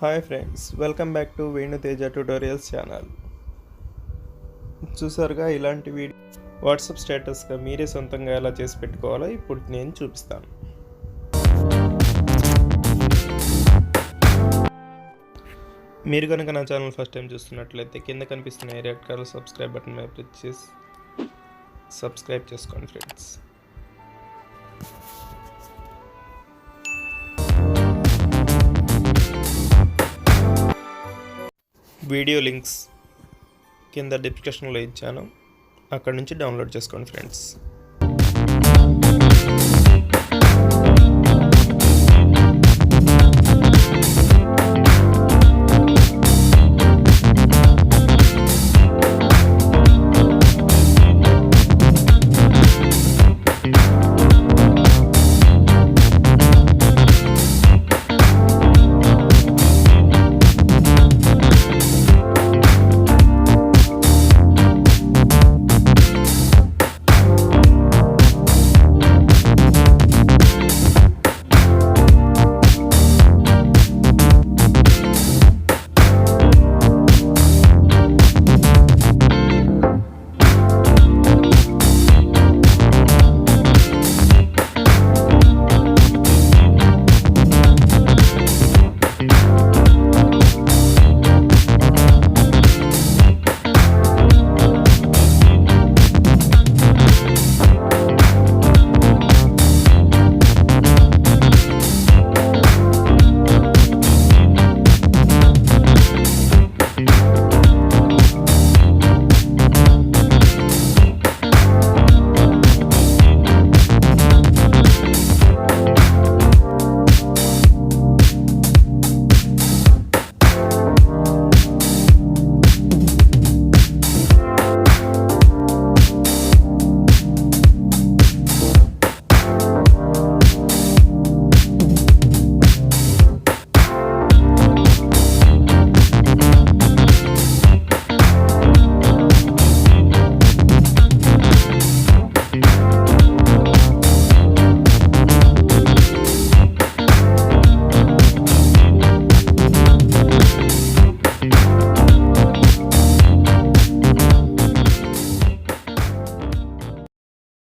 Hi friends, welcome back to Venu Teja tutorials channel. చూసారుగా, ఇలాంటి video WhatsApp స్టేటస్గా మీరే సొంతంగా ఎలా చేసి పెట్టుకోవాలో ఇప్పుడు నేను చూపిస్తాను. మీరు కనుక నా ఛానల్ ఫస్ట్ టైం చూస్తున్నట్లయితే కింద కనిపిస్తున్న రెడ్ కలర్ సబ్స్క్రైబ్ బటన్ మీద క్లిక్ చేసి సబ్స్క్రైబ్ చేసుకోండి ఫ్రెండ్స్. వీడియో లింక్స్ కింద డిస్క్రిప్షన్లో ఇచ్చాను, అక్కడ నుంచి డౌన్లోడ్ చేసుకోండి ఫ్రెండ్స్.